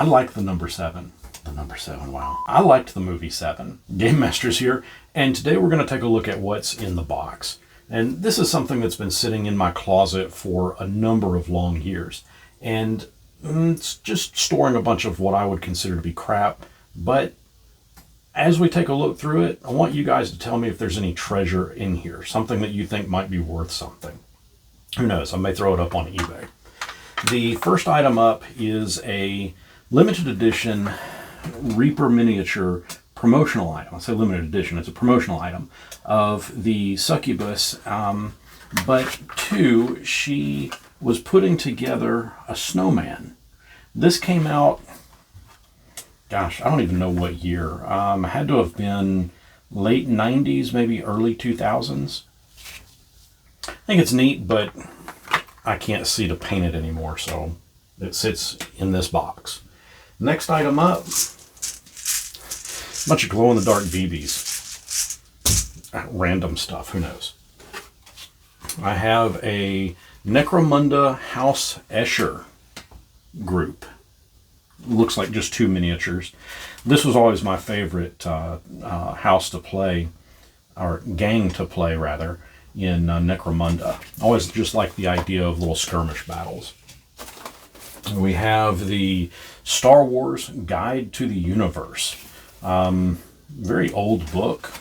I like the number 7. The number 7, wow. I liked the movie 7. GameMasters here, and today we're going to take a look at what's in the box. And this is something that's been sitting in my closet for a number of long years. And it's just storing a bunch of what I would consider to be crap. But as we take a look through it, I want you guys to tell me if there's any treasure in here, something that you think might be worth something. Who knows, I may throw it up on eBay. The first item up is a limited edition Reaper miniature promotional item. I say limited edition, it's a promotional item of the succubus, but two, she was putting together a snowman. This came out, gosh, I don't even know what year. Had to have been late 90s, maybe early 2000s. I think it's neat, but I can't see to paint it anymore, so it sits in this box. Next item up, a bunch of glow-in-the-dark BBs. Random stuff, who knows. I have a Necromunda House Escher group. Looks like just 2 miniatures. This was always my favorite house to play, or gang to play rather, in Necromunda. Always just like the idea of little skirmish battles. We have the Star Wars Guide to the Universe. Very old book.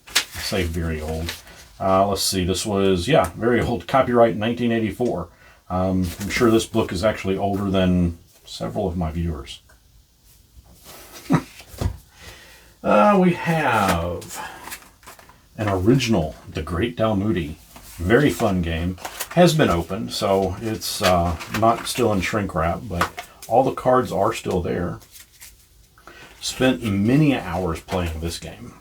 I say very old. Let's see, this was, yeah, very old. Copyright 1984. I'm sure this book is actually older than several of my viewers. We have an original, The Great Dalmoody. Very fun game. Has been opened, so it's not still in shrink wrap, but all the cards are still there. Spent many hours playing this game.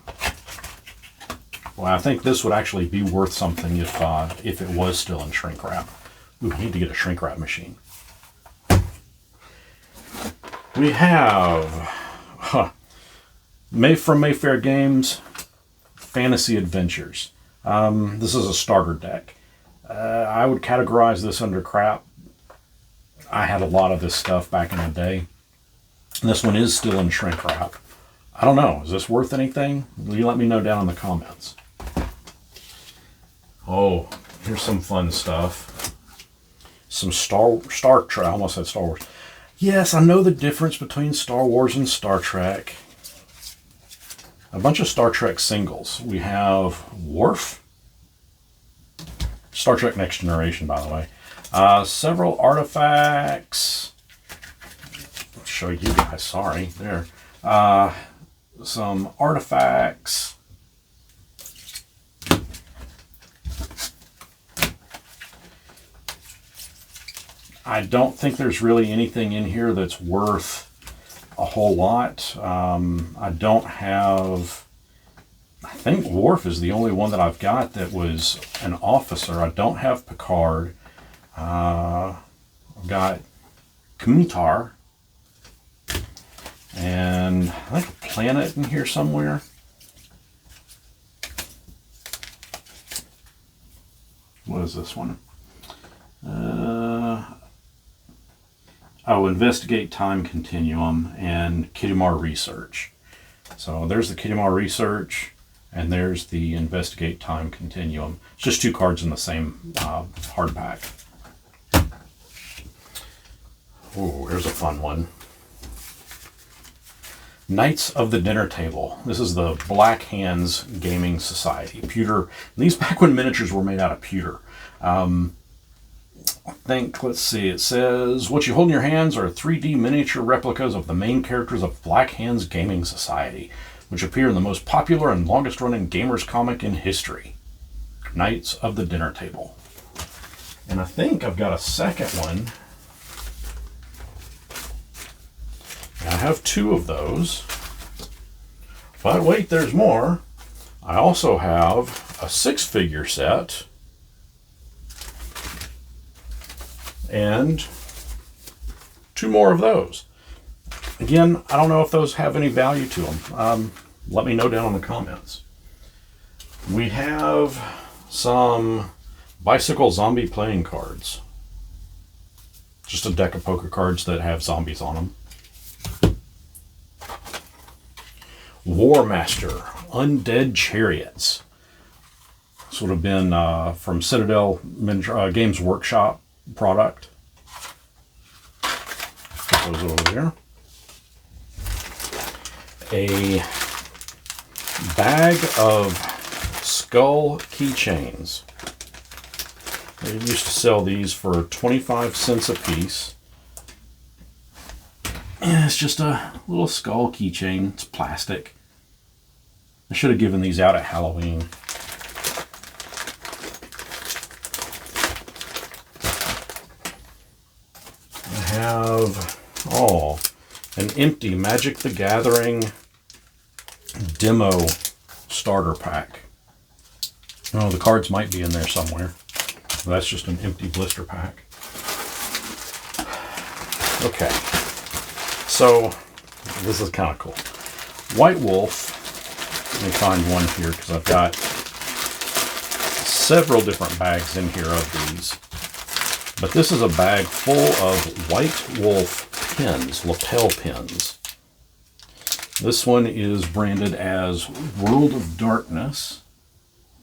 Well, I think this would actually be worth something if it was still in shrink wrap. Ooh, I need to get a shrink wrap machine. We have from Mayfair Games, Fantasy Adventures. This is a starter deck. I would categorize this under crap. I had a lot of this stuff back in the day. This one is still in shrink wrap. I don't know. Is this worth anything? You let me know down in the comments. Oh, here's some fun stuff. Some Star Trek. I almost said Star Wars. Yes, I know the difference between Star Wars and Star Trek. A bunch of Star Trek singles. We have Worf. Star Trek Next Generation, by the way. Several artifacts. I'll show you guys, sorry. There. Some artifacts. I don't think there's really anything in here that's worth a whole lot. I don't have... I think Worf is the only one that I've got that was an officer. I don't have Picard. I've got Kumtar. And I think a planet in here somewhere. What is this one? Investigate Time Continuum and Kittimar Research. So there's the Kittimar Research, and there's the Investigate Time Continuum. It's just 2 cards in the same hardback. Oh, here's a fun one. Knights of the Dinner Table. This is the Black Hands Gaming Society. Pewter. These back when miniatures were made out of pewter. I think, let's see, it says, what you hold in your hands are 3D miniature replicas of the main characters of Black Hands Gaming Society, which appear in the most popular and longest running gamers comic in history, Knights of the Dinner Table. And I think I've got a second one. I have 2 of those. But wait, there's more. I also have a 6-figure set. And 2 more of those. Again, I don't know if those have any value to them. Let me know down in the comments. We have some bicycle zombie playing cards. Just a deck of poker cards that have zombies on them. War Master, Undead Chariots. This would have been from Citadel Games Workshop product. Put those over there. A bag of skull keychains. They used to sell these for 25 cents a piece. And it's just a little skull keychain. It's plastic. I should have given these out at Halloween. I have, an empty Magic the Gathering demo starter pack. Oh, the cards might be in there somewhere. That's just an empty blister pack. Okay. So, this is kind of cool. White Wolf. Let me find one here because I've got several different bags in here of these. But this is a bag full of White Wolf pins, lapel pins. This one is branded as World of Darkness.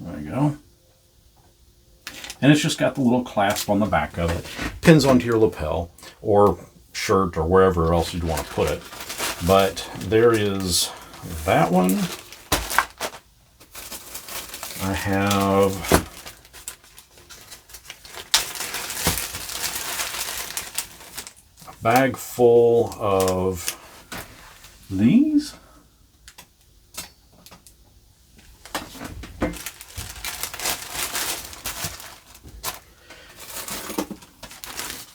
There you go. And it's just got the little clasp on the back of it. Pins onto your lapel or shirt or wherever else you'd want to put it. But there is that one. I have a bag full of these.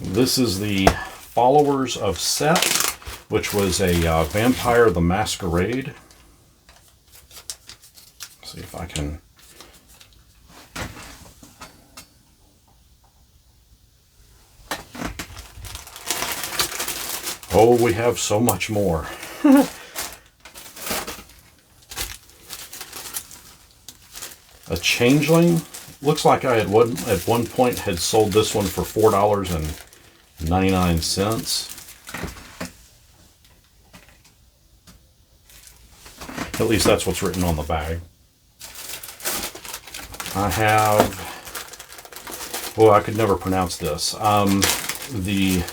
This is the Followers of Seth, which was a Vampire the Masquerade. Let's see if I can. Oh, we have so much more. A Changeling. Looks like I had at one point had sold this one for $4.99. At least that's what's written on the bag. I have, well, I could never pronounce this. The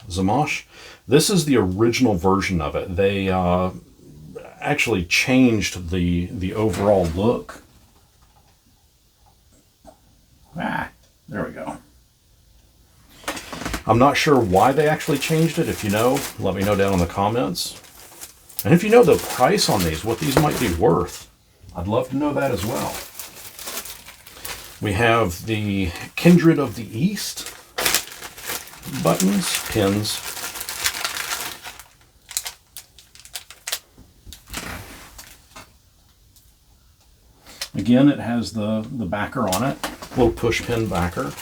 Zamash. This is the original version of it. They actually changed the overall look. There we go. I'm not sure why they actually changed it. If you know, let me know down in the comments. And if you know the price on these, what these might be worth, I'd love to know that as well. We have the Kindred of the East buttons, pins. Again, it has the backer on it, little push pin backer.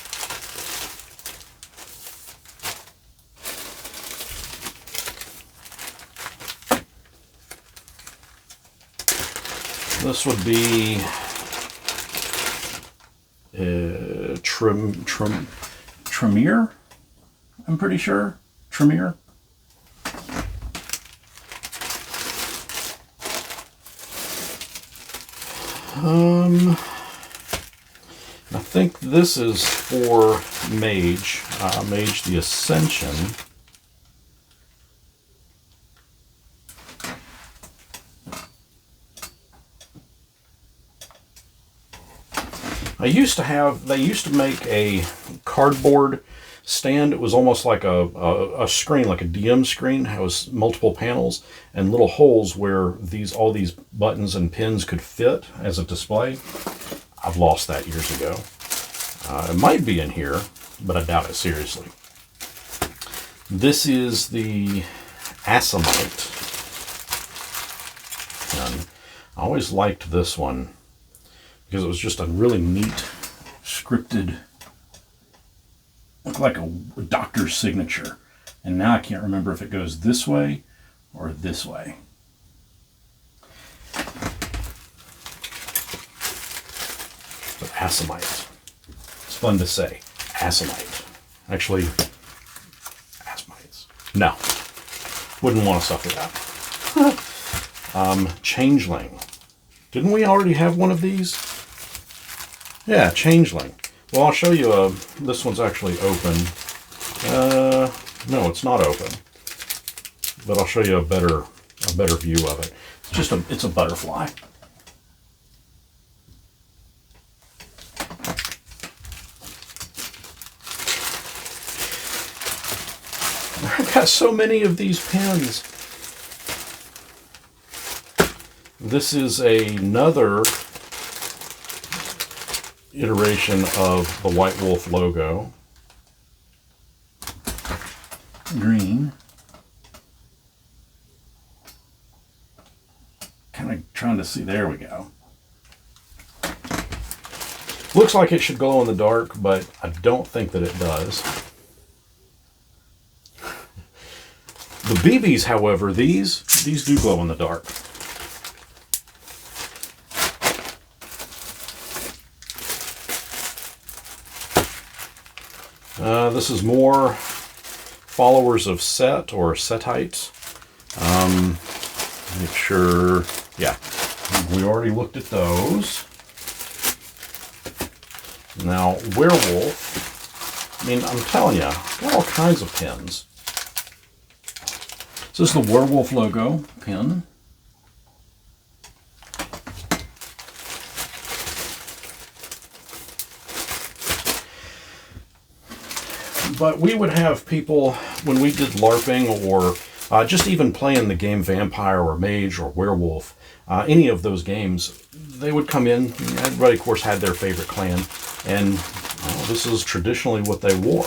This would be Tremere, I'm pretty sure. Tremere. I think this is for Mage, Mage the Ascension. They used to make a cardboard stand. It was almost like a screen, like a DM screen. It was multiple panels and little holes where all these buttons and pins could fit as a display. I've lost that years ago. It might be in here, but I doubt it seriously. This is the Asimite. And I always liked this one because it was just a really neat scripted, looked like a doctor's signature. And now I can't remember if it goes this way or this way. But Asimite. It's fun to say. Asimite. Actually, Asimites. No. Wouldn't want to suffer that. Changeling. Didn't we already have one of these? Yeah, Changeling. Well, I'll show you this one's actually open. No, it's not open. But I'll show you a better view of it. It's a butterfly. I've got so many of these pins. This is another iteration of the White Wolf logo. Green. Kind of trying to see. There we go. Looks like it should glow in the dark, but I don't think that it does. The BBs, however, these do glow in the dark. This is more followers of Set or Setites. Make sure, yeah, we already looked at those. Now, Werewolf, I mean, I'm telling you, got all kinds of pins. So this is the Werewolf logo pin. But we would have people, when we did LARPing or just even playing the game Vampire or Mage or Werewolf, any of those games, they would come in. Everybody, of course, had their favorite clan. And this is traditionally what they wore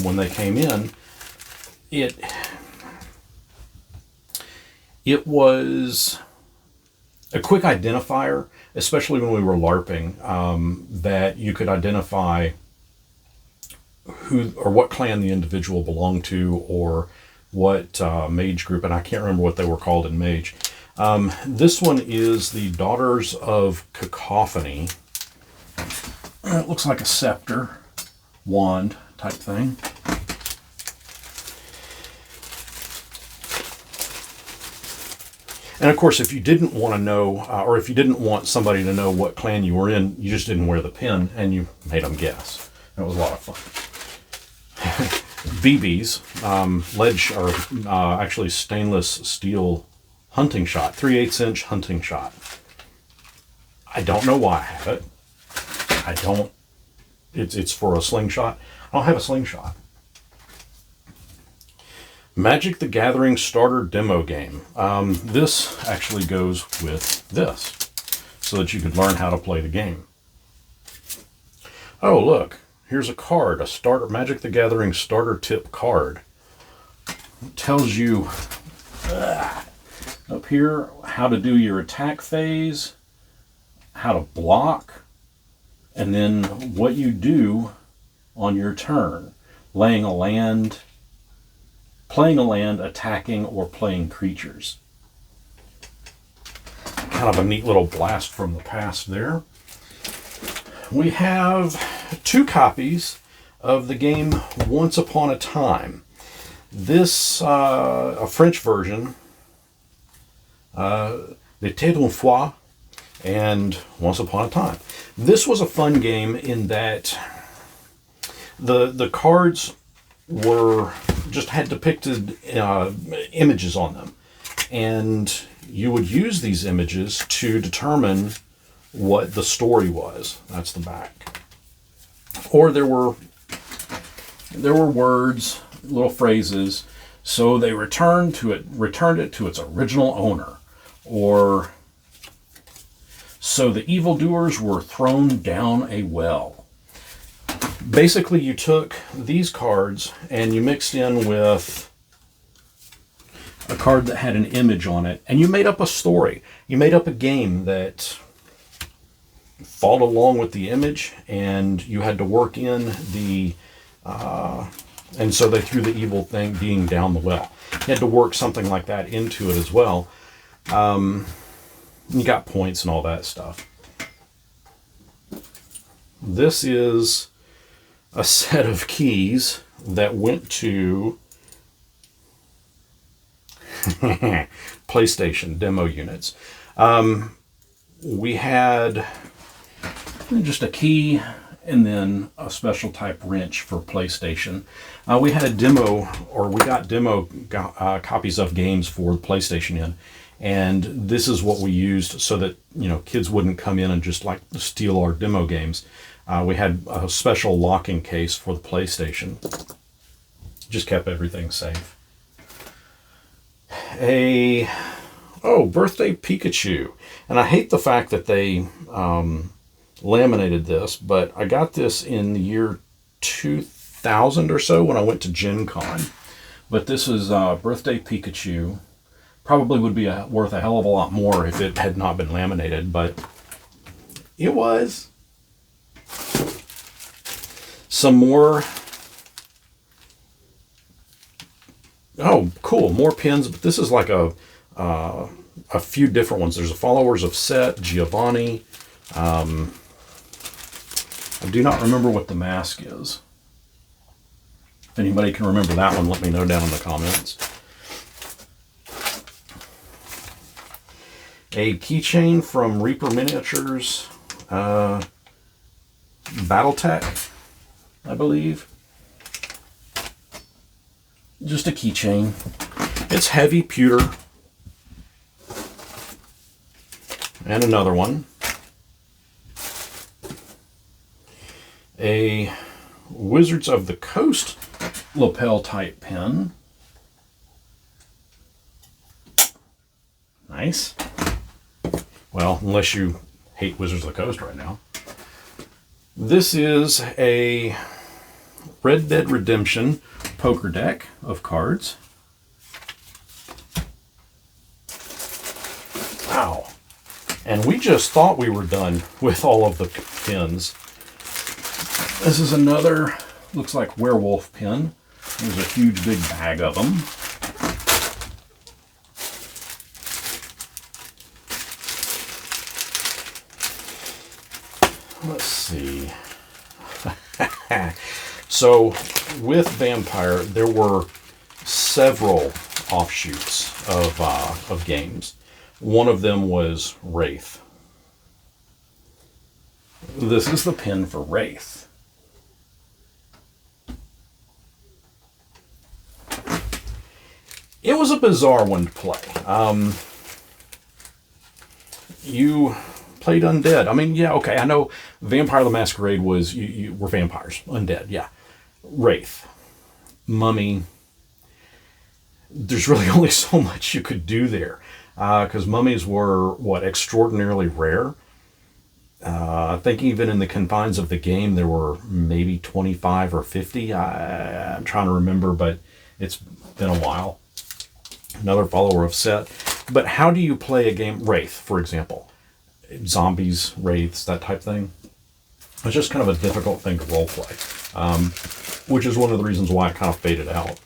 when they came in. It was a quick identifier, especially when we were LARPing, that you could identify who or what clan the individual belonged to, or what mage group, and I can't remember what they were called in Mage. This one is the Daughters of Cacophony. It looks like a scepter, wand type thing. And of course, if you didn't want to know, or if you didn't want somebody to know what clan you were in, you just didn't wear the pin and you made them guess. That was a lot of fun. BBs, ledge, or actually stainless steel hunting shot, 3/8 inch hunting shot. I don't know why I have it. It's for a slingshot. I don't have a slingshot. Magic the Gathering starter demo game. This actually goes with this, so that you could learn how to play the game. Oh, look. Here's a card, a starter Magic the Gathering starter tip card. It tells you up here how to do your attack phase, how to block, and then what you do on your turn. Laying a land, playing a land, attacking, or playing creatures. Kind of a neat little blast from the past there. We have 2 copies of the game Once Upon a Time. This, a French version, L'été d'une fois, and Once Upon a Time. This was a fun game in that the cards just had depicted images on them. And you would use these images to determine what the story was. That's the back. Or there were words, little phrases, so they returned it to its original owner. Or so the evildoers were thrown down a well. Basically, you took these cards and you mixed in with a card that had an image on it, and you made up a story. You made up a game that followed along with the image, and you had to work in the and so they threw the evil thing being down the well. You had to work something like that into it as well. You got points and all that stuff. This is a set of keys that went to PlayStation demo units. We had just a key and then a special type wrench for PlayStation. We got demo copies of games for the PlayStation in, and this is what we used so that, you know, kids wouldn't come in and just like steal our demo games. We had a special locking case for the PlayStation. Just kept everything safe. Birthday Pikachu. And I hate the fact that they laminated this, but I got this in the year 2000 or so when I went to Gen Con. But this is Birthday Pikachu. Probably would be worth a hell of a lot more if it had not been laminated, but it was. Some more. Oh, cool. More pins, but this is like a few different ones. There's a Followers of Set, Giovanni. I do not remember what the mask is. If anybody can remember that one, let me know down in the comments. A keychain from Reaper Miniatures, Battletech, I believe. Just a keychain. It's heavy pewter. And another one. A Wizards of the Coast lapel type pen. Nice. Well, unless you hate Wizards of the Coast right now. This is a Red Dead Redemption poker deck of cards. Wow. And we just thought we were done with all of the pins. This is another, looks like werewolf pin. There's a huge big bag of them. Let's see. So with Vampire, there were several offshoots of games. One of them was Wraith. This is the pin for Wraith. It was a bizarre one to play. You played undead. I mean, yeah, okay, I know Vampire the Masquerade was, you were vampires, undead, yeah. Wraith, Mummy. There's really only so much you could do there. Because mummies were, extraordinarily rare. I think even in the confines of the game, there were maybe 25 or 50. I'm trying to remember, but it's been a while. Another Follower of Set. But how do you play a game? Wraith, for example. Zombies, wraiths, that type thing. It's just kind of a difficult thing to role play. Which is one of the reasons why I kind of faded out.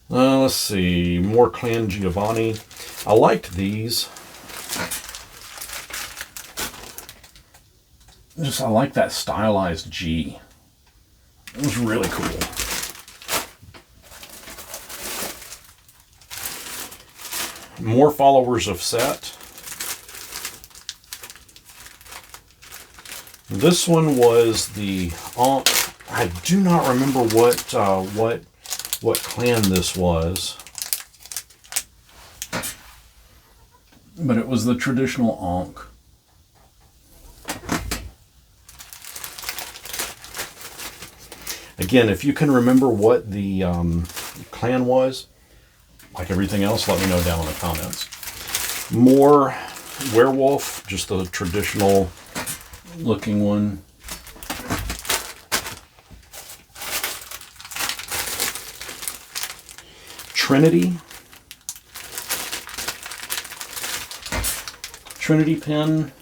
Let's see, more Clan Giovanni. I liked these. I like that stylized G. It was really cool. More Followers of Set. This one was the, I do not remember what clan this was, but it was the traditional Ankh. Again, if you can remember what the clan was, like everything else, let me know down in the comments. More werewolf, just the traditional looking one. Trinity pen.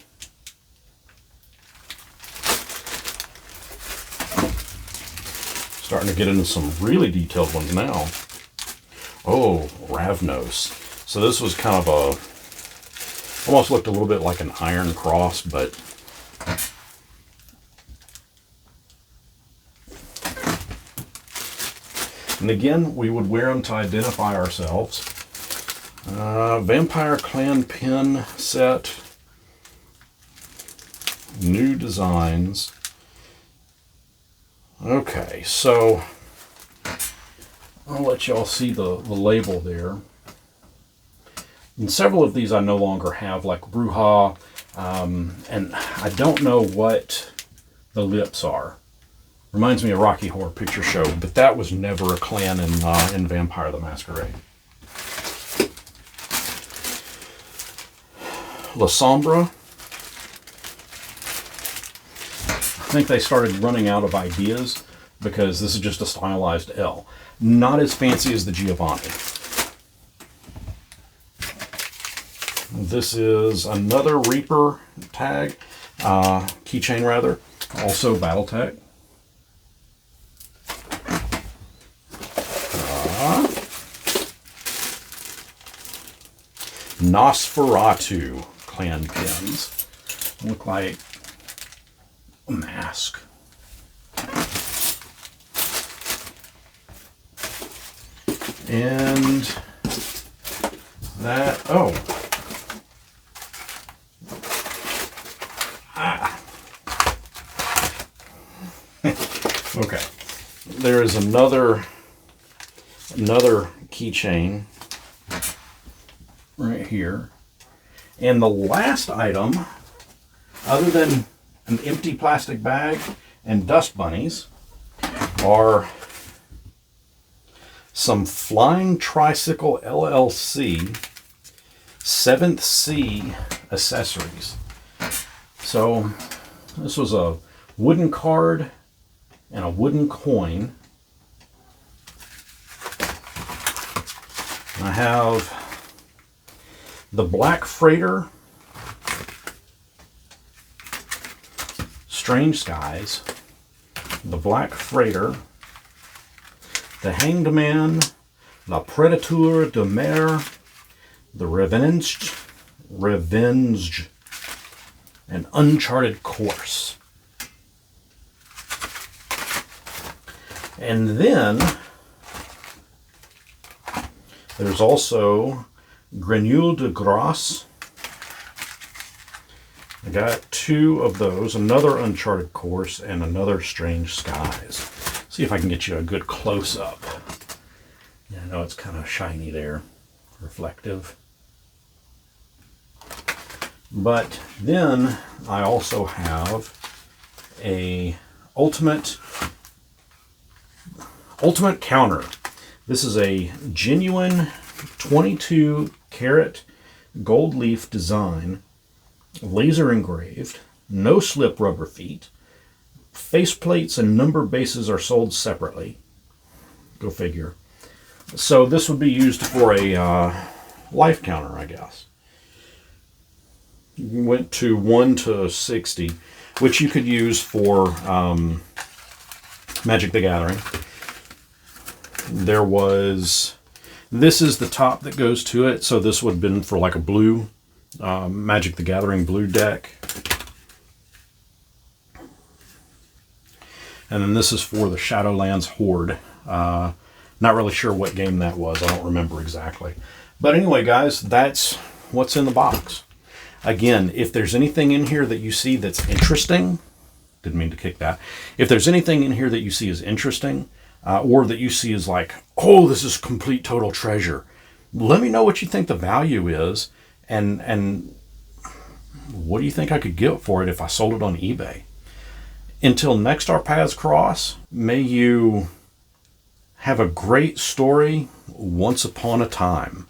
Starting to get into some really detailed ones now. Oh, Ravnos. So this was kind of almost looked a little bit like an iron cross, but And again, we would wear them to identify ourselves. Vampire Clan pin set. New designs. Okay, so I'll let y'all see the label there. And several of these I no longer have, like Bruja, and I don't know what the lips are. Reminds me of Rocky Horror Picture Show, but that was never a clan in Vampire the Masquerade. La Sombra. I think they started running out of ideas because this is just a stylized L. Not as fancy as the Giovanni. This is another Reaper tag, keychain rather, also Battletech. Nosferatu clan pins. Look like a mask. And that, oh. Okay. There is another keychain right here. And the last item, other than an empty plastic bag and dust bunnies, are some Flying Tricycle LLC 7th C accessories. So this was a wooden card and a wooden coin. I have the Black Freighter, Strange Skies, the Black Freighter, the Hanged Man, La Predateur de Mer, the Revenged, and Uncharted Course. And then there's also Grenule de Grace. I got 2 of those, another Uncharted Course and another Strange Skies. See if I can get you a good close-up. Yeah, I know it's kind of shiny there, reflective. But then I also have a ultimate counter. This is a genuine 22 karat gold leaf design, laser engraved, no slip rubber feet. Face plates and number bases are sold separately. Go figure. So this would be used for a life counter, I guess. Went to 1 to 60, which you could use for Magic the Gathering. There was, this is the top that goes to it, so this would have been for like a blue, Magic the Gathering blue deck. And then this is for the Shadowlands Horde. Not really sure what game that was, I don't remember exactly. But anyway, guys, that's what's in the box. Again, if there's anything in here that you see that's interesting, didn't mean to kick that. If there's anything in here that you see is interesting, or that you see is like, oh, this is complete total treasure, let me know what you think the value is, and what do you think I could get for it if I sold it on eBay. Until next our paths cross, may you have a great story once upon a time.